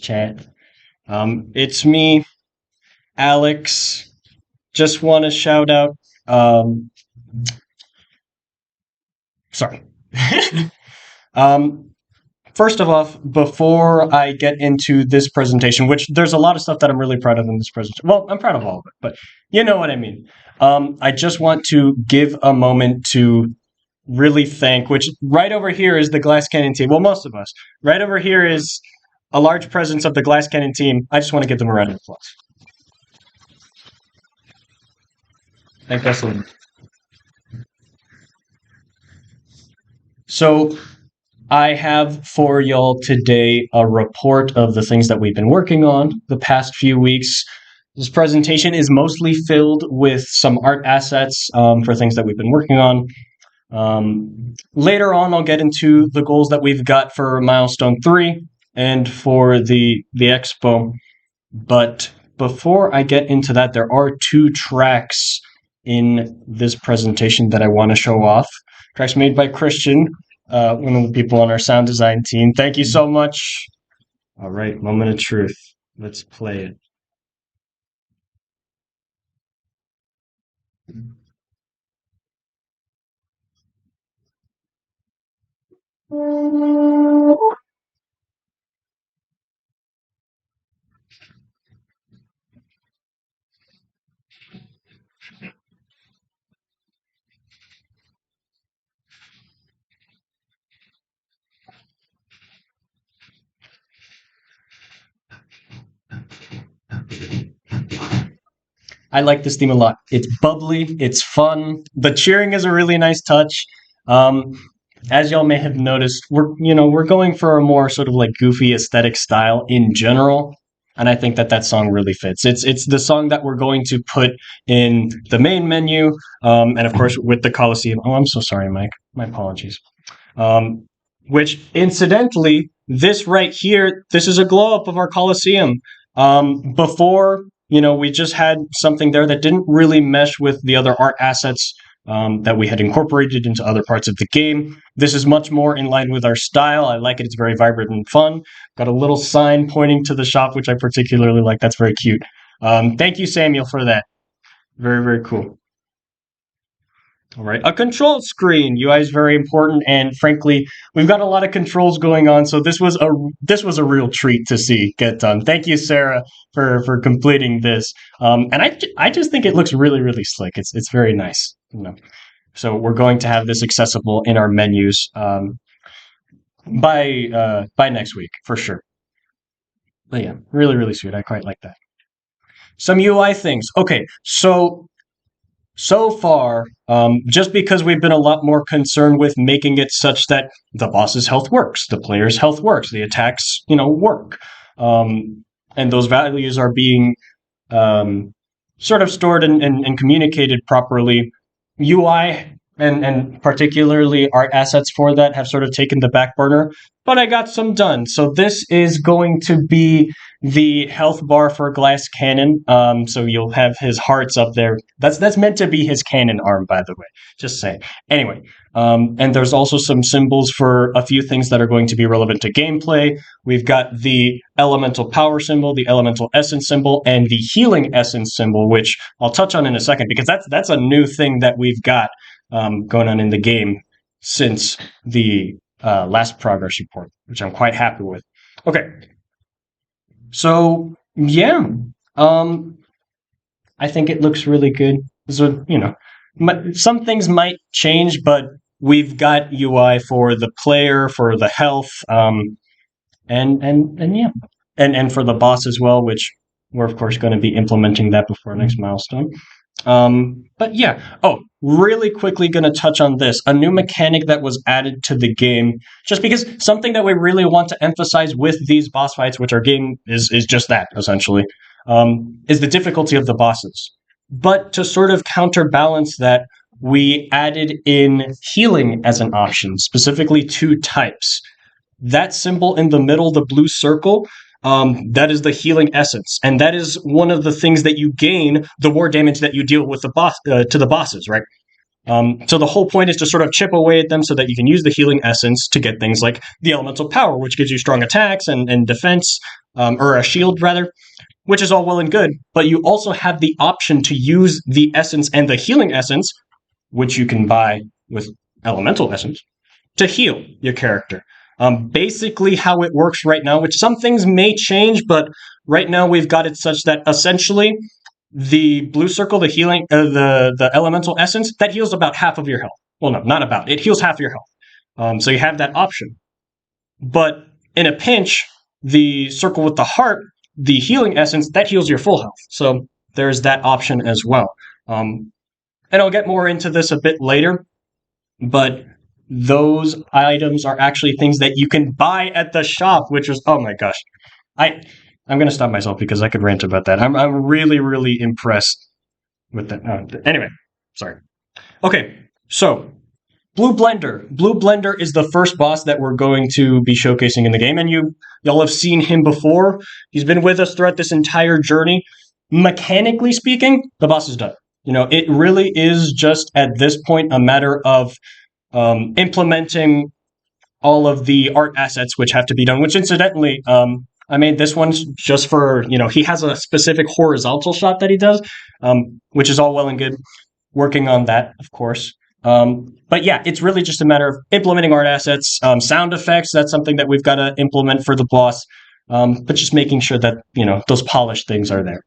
chat. It's me, Alex. Just want to shout out. Sorry. First of all, before I get into this presentation, which there's a lot of stuff that I'm really proud of in this presentation. Well, I'm proud of all of it, but you know what I mean. I just want to give a moment to really thank, which right over here is the Glass Cannon team. Well, most of us. Right over here is a large presence of the Glass Cannon team. I just want to give them a round of applause. Thank you, Celine. So I have for y'all today a report of the things that we've been working on the past few weeks. This presentation is mostly filled with some art assets for things that we've been working on. Later on, I'll get into the goals that we've got for Milestone 3 and for the expo. But before I get into that, there are 2 tracks in this presentation that I want to show off. Tracks made by Christian, one of the people on our sound design team. Thank you so much. All right, moment of truth. Let's play it. I like this theme a lot. It's bubbly, it's fun. The cheering is a really nice touch. As y'all may have noticed, we're going for a more sort of like goofy aesthetic style in general, and I think that song really fits. It's the song that we're going to put in the main menu, and of course with the Coliseum. Oh, I'm so sorry, Mike. My apologies. Which incidentally, this right here, this is a glow up of our Coliseum. Before, we just had something there that didn't really mesh with the other art assets that we had incorporated into other parts of the game. This is much more in line with our style. I like it. It's very vibrant and fun. Got a little sign pointing to the shop, which I particularly like. That's very cute. Thank you, Samuel, for that. Very, very cool. All right, a control screen. UI is very important, and frankly, we've got a lot of controls going on, so this was a real treat to see get done. Thank you, Sarah, for completing this. And I just think it looks really, really slick. It's very nice. So we're going to have this accessible in our menus by next week for sure. But yeah, really, really sweet. I quite like that. Some UI things. Okay, so far, just because we've been a lot more concerned with making it such that the boss's health works, the player's health works, the attacks, work, and those values are being sort of stored and communicated properly. UI and particularly art assets for that have sort of taken the back burner, but I got some done. So this is going to be the health bar for Glass Cannon. So you'll have his hearts up there. That's meant to be his cannon arm, by the way. Just saying. Anyway, and there's also some symbols for a few things that are going to be relevant to gameplay. We've got the elemental power symbol, the elemental essence symbol, and the healing essence symbol, which I'll touch on in a second because that's a new thing that we've got going on in the game since the last progress report, which I'm quite happy with. Okay. So, yeah, I think it looks really good. So, some things might change, but we've got UI for the player, for the health, and yeah, and for the boss as well, which we're of course going to be implementing that before our next milestone. But yeah, really quickly going to touch on this. A new mechanic that was added to the game, just because something that we really want to emphasize with these boss fights, which our game is just that, essentially, is the difficulty of the bosses. But to sort of counterbalance that, we added in healing as an option, specifically 2 types. That symbol in the middle, the blue circle, that is the healing essence, and that is one of the things that you gain the more damage that you deal with the boss to the bosses, right? So the whole point is to sort of chip away at them so that you can use the healing essence to get things like the elemental power, which gives you strong attacks and defense, or a shield rather, which is all well and good. But you also have the option to use the essence and the healing essence, which you can buy with elemental essence, to heal your character. Basically how it works right now, which some things may change, but right now we've got it such that essentially the blue circle, the healing, the elemental essence, that heals about half of your health. Well, no, not about. It heals half your health. So you have that option. But in a pinch, the circle with the heart, the healing essence, that heals your full health. So there's that option as well. And I'll get more into this a bit later, but those items are actually things that you can buy at the shop, which is, oh my gosh. I'm gonna stop myself because I could rant about that. I'm really, really impressed with that. Anyway, sorry. Okay, so Blue Blender. Blue Blender is the first boss that we're going to be showcasing in the game, and y'all have seen him before. He's been with us throughout this entire journey. Mechanically speaking, the boss is done. It really is just at this point a matter of implementing all of the art assets which have to be done. Which, incidentally, I made this one just for he has a specific horizontal shot that he does, which is all well and good. Working on that, of course. But yeah, it's really just a matter of implementing art assets, sound effects. That's something that we've got to implement for the boss. But just making sure that those polished things are there.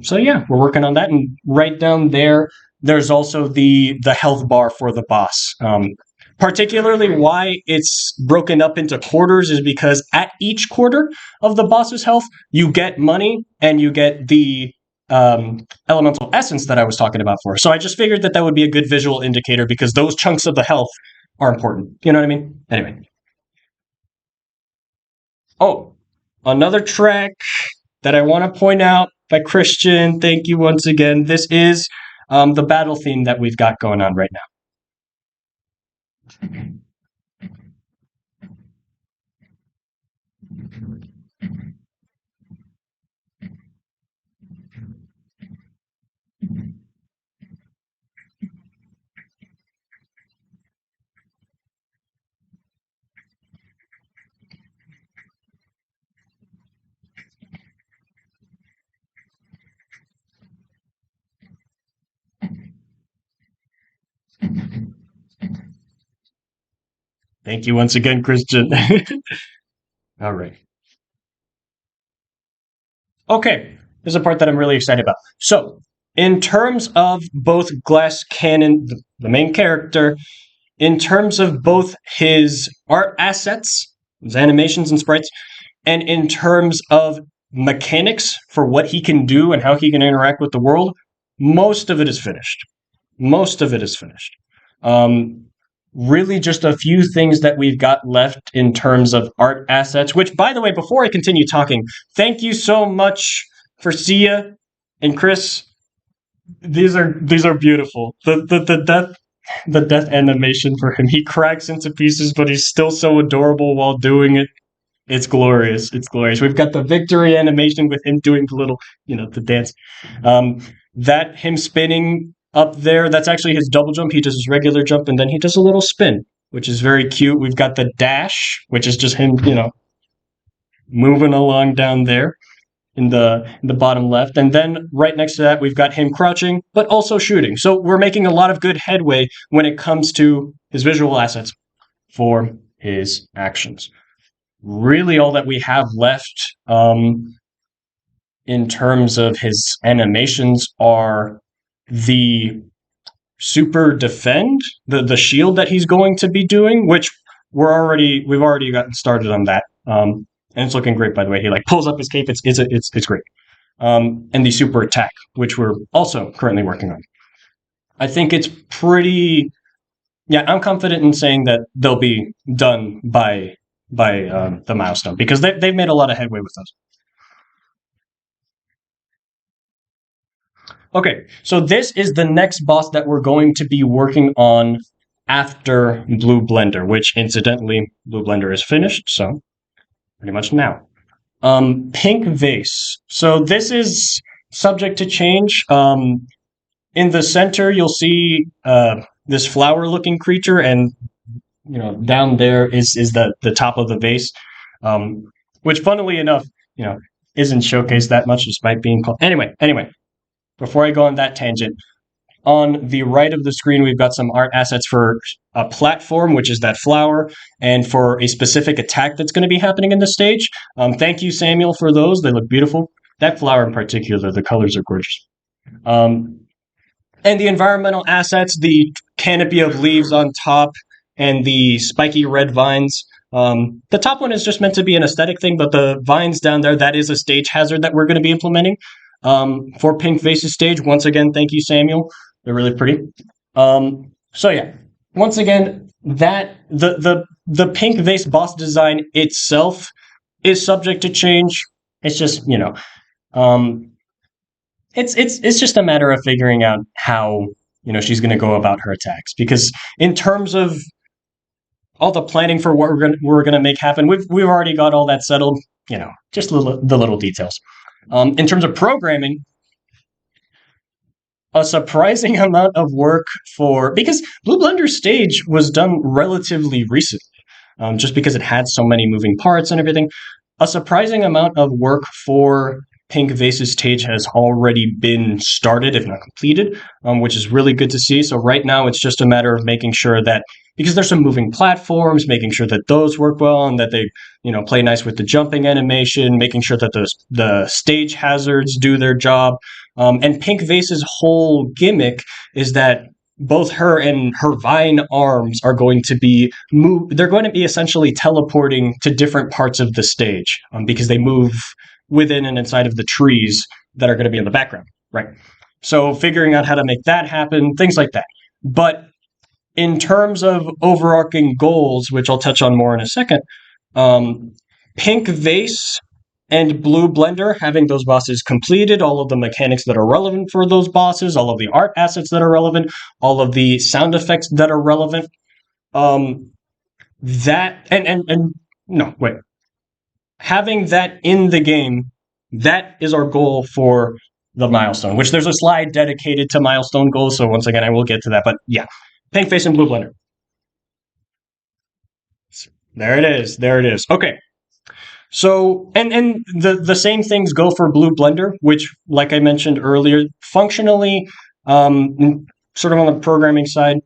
So yeah, we're working on that. And right down there, there's also the health bar for the boss. Particularly why it's broken up into quarters is because at each quarter of the boss's health, you get money and you get the elemental essence that I was talking about for. So I just figured that would be a good visual indicator because those chunks of the health are important. You know what I mean? Anyway. Oh, another track that I want to point out by Christian. Thank you once again. This is the battle theme that we've got going on right now. Thank you once again, Christian. All right. Okay, this is a part that I'm really excited about. So, in terms of both Glass Cannon, the main character, in terms of both his art assets, his animations and sprites, and in terms of mechanics for what he can do and how he can interact with the world, most of it is finished. Most of it is finished. Really just a few things that we've got left in terms of art assets, which, by the way, before I continue talking, thank you so much for Sia and Chris. These are beautiful. The death animation for him. He cracks into pieces, but he's still so adorable while doing it. It's glorious. It's glorious. We've got the victory animation with him doing the little, the dance. That him spinning up there, that's actually his double jump. He does his regular jump, and then he does a little spin, which is very cute. We've got the dash, which is just him, moving along down there in the bottom left. And then right next to that, we've got him crouching, but also shooting. So we're making a lot of good headway when it comes to his visual assets for his actions. Really all that we have left in terms of his animations are the super defend, the shield that he's going to be doing, which we've already gotten started on that. And it's looking great, by the way. He pulls up his cape. It's great. And the super attack, which we're also currently working on. I think it's pretty. Yeah, I'm confident in saying that they'll be done by the milestone because they've made a lot of headway with those. Okay, so this is the next boss that we're going to be working on after Blue Blender, which incidentally, Blue Blender is finished, so pretty much now. Pink Vase. So this is subject to change. In the center, you'll see this flower-looking creature, and down there is the top of the vase, which, funnily enough, isn't showcased that much despite being called. Anyway. Before I go on that tangent, on the right of the screen, we've got some art assets for a platform, which is that flower, and for a specific attack that's going to be happening in the stage. Thank you, Samuel, for those. They look beautiful. That flower in particular, the colors are gorgeous. And the environmental assets, the canopy of leaves on top, and the spiky red vines. The top one is just meant to be an aesthetic thing, but the vines down there, that is a stage hazard that we're going to be implementing. For Pink Vase's stage, once again, thank you, Samuel. They're really pretty. So yeah, once again, that the Pink Vase boss design itself is subject to change. It's just, it's just a matter of figuring out how, she's going to go about her attacks. Because in terms of all the planning for what we're gonna make happen, we've already got all that settled. Just the little details. In terms of programming, a surprising amount of work because Blue Blender Stage was done relatively recently, just because it had so many moving parts and everything. A surprising amount of work for Pink Vase's stage has already been started, if not completed, which is really good to see. So right now, it's just a matter of making sure that, because there's some moving platforms, making sure that those work well and that they, play nice with the jumping animation, making sure that the stage hazards do their job. And Pink Vase's whole gimmick is that both her and her vine arms are going to be they're going to be essentially teleporting to different parts of the stage, because they move within and inside of the trees that are going to be in the background, right? So figuring out how to make that happen, things like that. But in terms of overarching goals, which I'll touch on more in a second, Pink Vase and Blue Blender, having those bosses completed, all of the mechanics that are relevant for those bosses, all of the art assets that are relevant, all of the sound effects that are relevant, having that in the game, that is our goal for the milestone, which there's a slide dedicated to milestone goals. So once again, I will get to that. But yeah, Pink Vase and Blue Blender. There it is. There it is. Okay. So, and the same things go for Blue Blender, which, like I mentioned earlier, functionally, sort of on the programming side,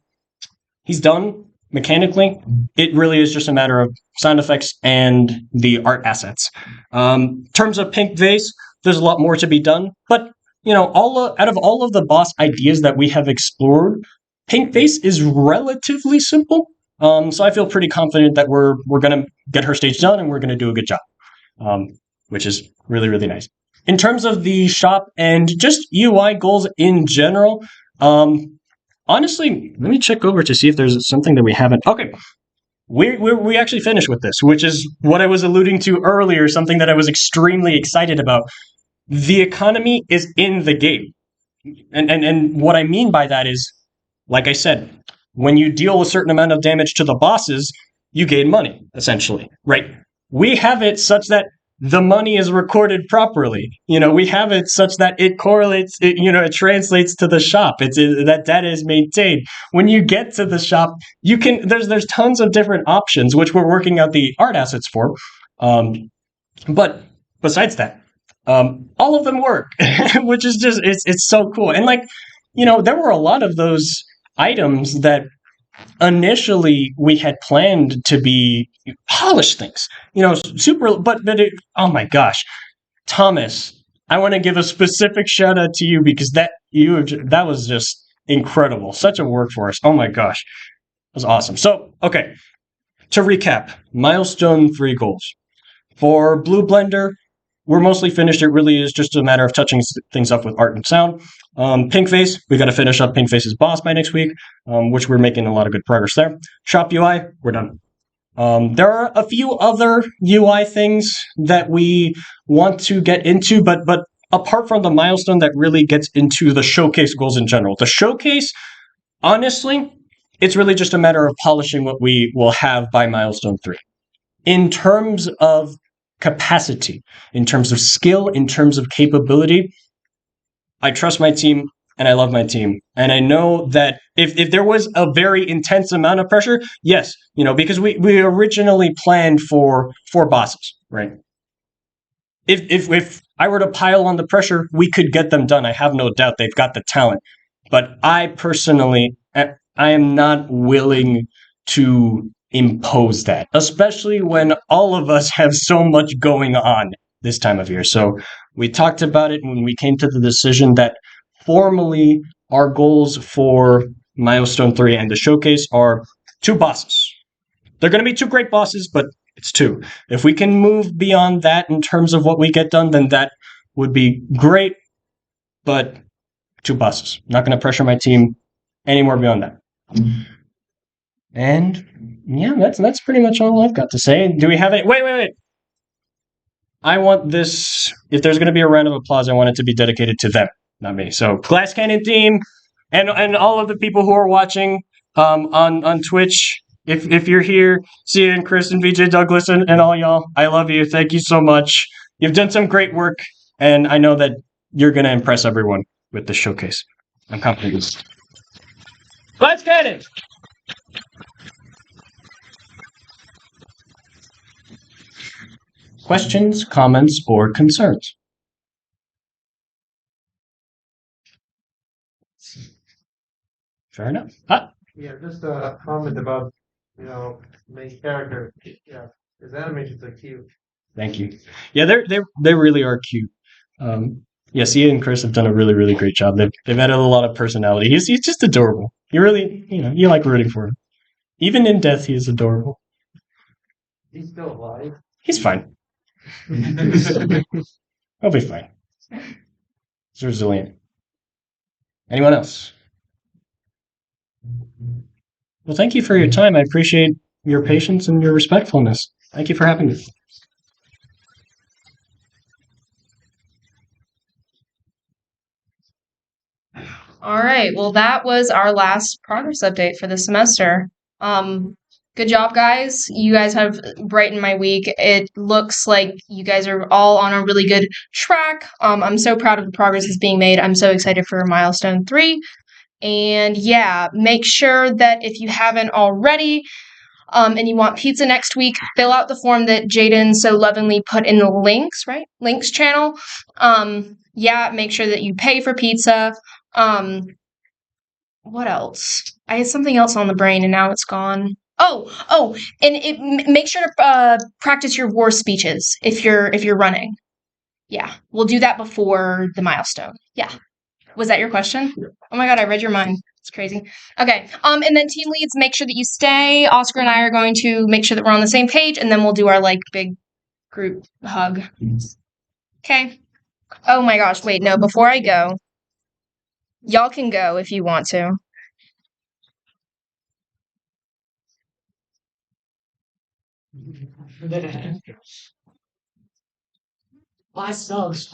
he's done mechanically. It really is just a matter of sound effects and the art assets. In terms of Pink Vase, there's a lot more to be done, but out of all of the boss ideas that we have explored, Pink Vase is relatively simple. So I feel pretty confident that we're gonna get her stage done and we're gonna do a good job, which is really, really nice. In terms of the shop and just UI goals in general, honestly, let me check over to see if there's something that we haven't. Okay, we actually finished with this, which is what I was alluding to earlier, something that I was extremely excited about. The economy is in the game. And what I mean by that is, like I said, when you deal a certain amount of damage to the bosses, you gain money, essentially, right? We have it such that the money is recorded properly. We have it such that it correlates, it translates to the shop. That data is maintained. When you get to the shop, there's tons of different options, which we're working out the art assets for. But besides that, all of them work, which is just, it's so cool. And there were a lot of those items that initially we had planned to be polished things, super, but oh my gosh, Thomas, I want to give a specific shout out to you because that was just incredible. Such a workforce. Oh my gosh. It was awesome. So, okay, to recap, milestone 3 goals. For Blue Blender, we're mostly finished. It really is just a matter of touching things up with art and sound. Pink Vase, we got to finish up Pink Vase's boss by next week, which we're making a lot of good progress there. Shop UI, we're done. There are a few other UI things that we want to get into, but apart from the milestone that really gets into the showcase goals in general. The showcase, honestly, it's really just a matter of polishing what we will have by milestone 3. In terms of capacity, in terms of skill, in terms of capability, I trust my team and I love my team. And I know that if there was a very intense amount of pressure, yes, because we originally planned for 4 bosses, right? If I were to pile on the pressure, we could get them done. I have no doubt they've got the talent. But I personally, I am not willing to impose that, especially when all of us have so much going on this time of year. So we talked about it when we came to the decision that formally our goals for milestone 3 and the showcase are 2 bosses. They're going to be 2 great bosses, but it's 2. If we can move beyond that in terms of what we get done, then that would be great, but 2 bosses. Not going to pressure my team any more beyond that. And yeah, that's pretty much all I've got to say. Do we have any? Wait. I want this. If there's going to be a round of applause, I want it to be dedicated to them, not me. So, Glass Cannon team, and all of the people who are watching on Twitch. If you're here, Sia and Chris and VJ Douglas and all y'all, I love you. Thank you so much. You've done some great work, and I know that you're going to impress everyone with this showcase. I'm confident. Glass Cannon. Questions, comments, or concerns? Fair enough. Yeah, just a comment about, main character. Yeah, his animations are cute. Thank you. Yeah, they really are cute. Yeah, Sia and Chris have done a really, really great job. They've added a lot of personality. He's just adorable. You really, you like rooting for him. Even in death, he is adorable. He's still alive. He's fine. He'll be fine. He's resilient. Anyone else? Well, thank you for your time. I appreciate your patience and your respectfulness. Thank you for having me. All right. Well, that was our last progress update for the semester. Good job, guys. You guys have brightened my week. It looks like you guys are all on a really good track. I'm so proud of the progress that's being made. I'm so excited for milestone 3. And yeah, make sure that if you haven't already, and you want pizza next week, fill out the form that Jaden so lovingly put in the links, right? Links channel. Yeah, make sure that you pay for pizza. What else? I had something else on the brain and now it's gone. Oh, and make sure to practice your war speeches if you're running. Yeah, we'll do that before the milestone. Yeah. Was that your question? Oh my god, I read your mind. It's crazy. Okay. And then team leads, make sure that you stay. Oscar and I are going to make sure that we're on the same page, and then we'll do our big group hug. Okay. Oh my gosh, wait, no, before I go, y'all can go if you want to. Bye, Snugs.